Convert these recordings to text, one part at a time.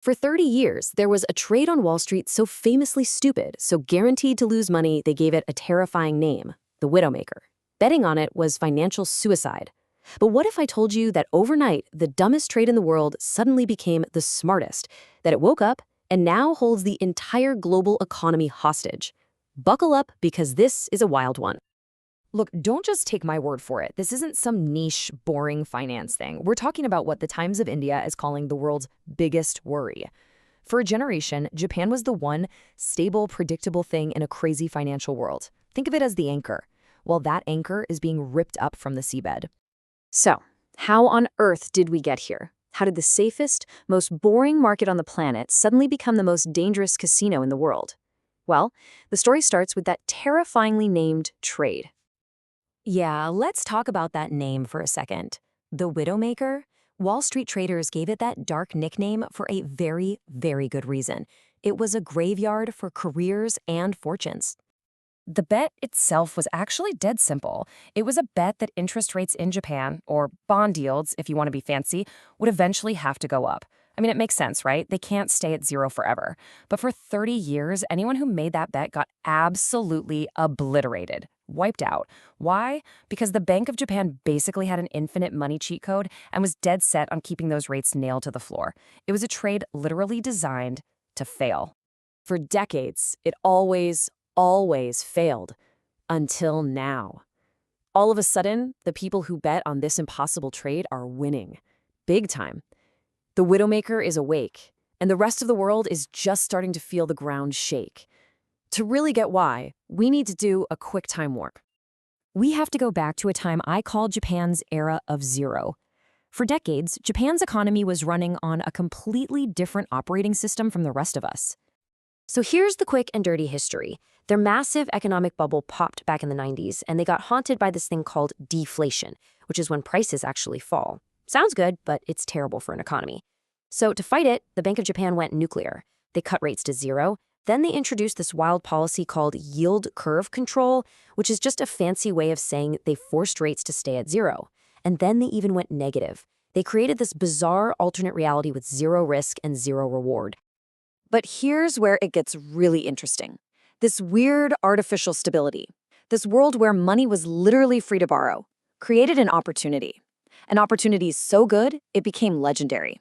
For 30 years, there was a trade on Wall Street so famously stupid, so guaranteed to lose money, they gave it a terrifying name, the Widowmaker. Betting on it was financial suicide. But what if I told you that overnight, the dumbest trade in the world suddenly became the smartest, that it woke up and now holds the entire global economy hostage? Buckle up, because this is a wild one. Look, don't just take my word for it. This isn't some niche, boring finance thing. We're talking about what the Times of India is calling the world's biggest worry. For a generation, Japan was the one stable, predictable thing in a crazy financial world. Think of it as the anchor. Well, that anchor is being ripped up from the seabed. So, how on earth did we get here? How did the safest, most boring market on the planet suddenly become the most dangerous casino in the world? Well, the story starts with that terrifyingly named trade. Yeah, let's talk about that name for a second. The Widowmaker? Wall Street traders gave it that dark nickname for a very, very good reason. It was a graveyard for careers and fortunes. The bet itself was actually dead simple. It was a bet that interest rates in Japan, or bond yields if you want to be fancy, would eventually have to go up. I mean, it makes sense, right? They can't stay at zero forever. But for 30 years, anyone who made that bet got absolutely obliterated, wiped out. Why? Because the Bank of Japan basically had an infinite money cheat code and was dead set on keeping those rates nailed to the floor. It was a trade literally designed to fail. For decades, it always failed. Until now. All of a sudden, the people who bet on this impossible trade are winning. Big time. The Widowmaker is awake, and the rest of the world is just starting to feel the ground shake. To really get why, we need to do a quick time warp. We have to go back to a time I call Japan's era of zero. For decades, Japan's economy was running on a completely different operating system from the rest of us. So here's the quick and dirty history. Their massive economic bubble popped back in the 90s, and they got haunted by this thing called deflation, which is when prices actually fall. Sounds good, but it's terrible for an economy. So to fight it, the Bank of Japan went nuclear. They cut rates to zero. Then they introduced this wild policy called yield curve control, which is just a fancy way of saying they forced rates to stay at zero. And then they even went negative. They created this bizarre alternate reality with zero risk and zero reward. But here's where it gets really interesting. This weird artificial stability, this world where money was literally free to borrow, created an opportunity. An opportunity so good, it became legendary.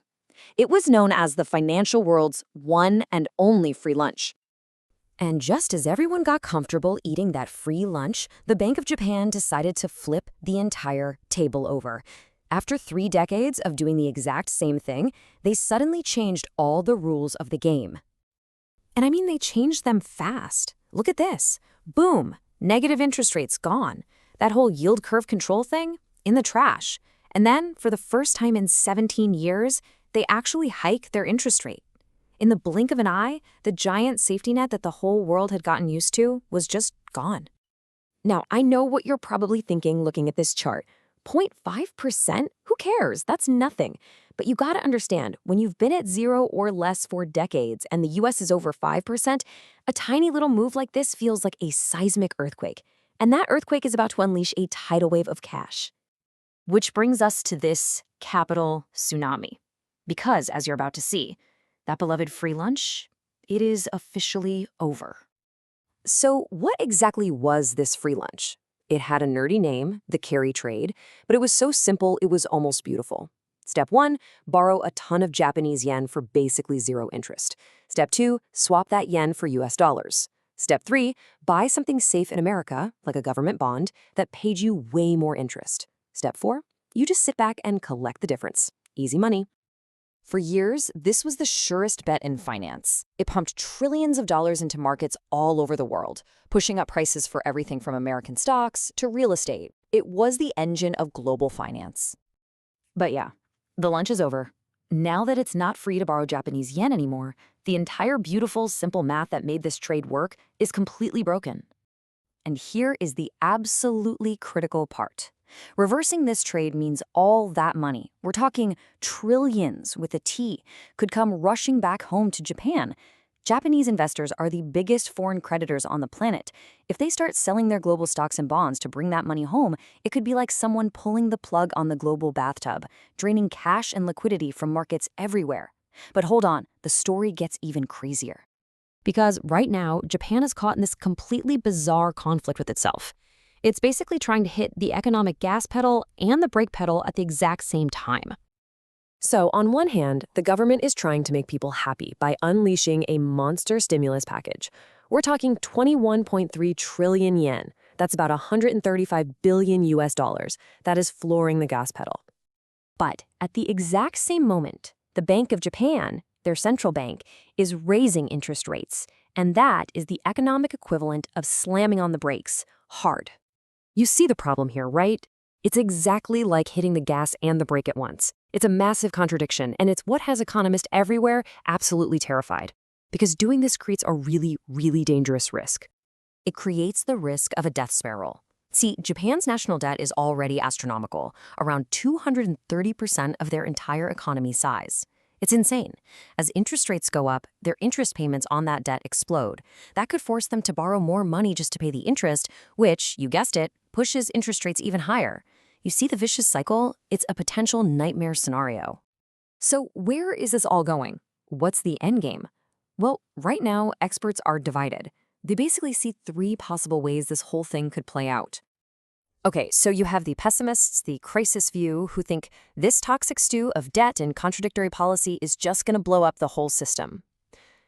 It was known as the financial world's one and only free lunch. And just as everyone got comfortable eating that free lunch, the Bank of Japan decided to flip the entire table over. After 3 decades of doing the exact same thing, they suddenly changed all the rules of the game. And I mean, they changed them fast. Look at this. Boom, negative interest rates gone. That whole yield curve control thing, in the trash. And then, for the first time in 17 years, they actually hike their interest rate. In the blink of an eye, the giant safety net that the whole world had gotten used to was just gone. Now, I know what you're probably thinking looking at this chart. 0.5%? Who cares? That's nothing. But you gotta understand, when you've been at zero or less for decades and the US is over 5%, a tiny little move like this feels like a seismic earthquake. And that earthquake is about to unleash a tidal wave of cash. Which brings us to this capital tsunami. Because, as you're about to see, that beloved free lunch, it is officially over. So what exactly was this free lunch? It had a nerdy name, the carry trade, but it was so simple it was almost beautiful. Step 1, borrow a ton of Japanese yen for basically zero interest. Step 2, swap that yen for US dollars. Step 3, buy something safe in America, like a government bond, that paid you way more interest. Step 4, you just sit back and collect the difference. Easy money. For years, this was the surest bet in finance. It pumped trillions of dollars into markets all over the world, pushing up prices for everything from American stocks to real estate. It was the engine of global finance. But yeah, the lunch is over. Now that it's not free to borrow Japanese yen anymore, the entire beautiful, simple math that made this trade work is completely broken. And here is the absolutely critical part. Reversing this trade means all that money, we're talking trillions with a T, could come rushing back home to Japan. Japanese investors are the biggest foreign creditors on the planet. If they start selling their global stocks and bonds to bring that money home, it could be like someone pulling the plug on the global bathtub, draining cash and liquidity from markets everywhere. But hold on, the story gets even crazier. Because right now, Japan is caught in this completely bizarre conflict with itself. It's basically trying to hit the economic gas pedal and the brake pedal at the exact same time. So, on one hand, the government is trying to make people happy by unleashing a monster stimulus package. We're talking 21.3 trillion yen. That's about 135 billion US dollars. That is flooring the gas pedal. But at the exact same moment, the Bank of Japan, their central bank, is raising interest rates. And that is the economic equivalent of slamming on the brakes, hard. You see the problem here, right? It's exactly like hitting the gas and the brake at once. It's a massive contradiction, and it's what has economists everywhere absolutely terrified. Because doing this creates a really, really dangerous risk. It creates the risk of a death spiral. See, Japan's national debt is already astronomical, around 230% of their entire economy size. It's insane. As interest rates go up, their interest payments on that debt explode. That could force them to borrow more money just to pay the interest, which, you guessed it, pushes interest rates even higher. You see the vicious cycle? It's a potential nightmare scenario. So where is this all going? What's the end game? Well, right now, experts are divided. They basically see three possible ways this whole thing could play out. Okay, so you have the pessimists, the crisis view, who think this toxic stew of debt and contradictory policy is just going to blow up the whole system.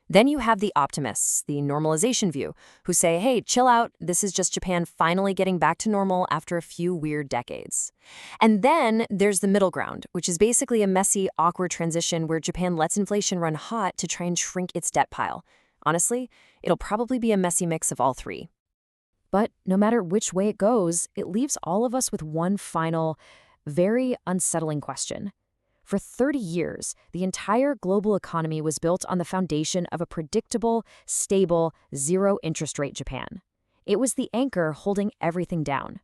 Then you have the optimists, the normalization view, who say, hey, chill out, this is just Japan finally getting back to normal after a few weird decades. And then there's the middle ground, which is basically a messy, awkward transition where Japan lets inflation run hot to try and shrink its debt pile. Honestly, it'll probably be a messy mix of all three. But no matter which way it goes, it leaves all of us with one final, very unsettling question. For 30 years, the entire global economy was built on the foundation of a predictable, stable, zero-interest rate Japan. It was the anchor holding everything down.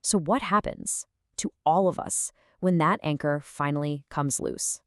So what happens to all of us when that anchor finally comes loose?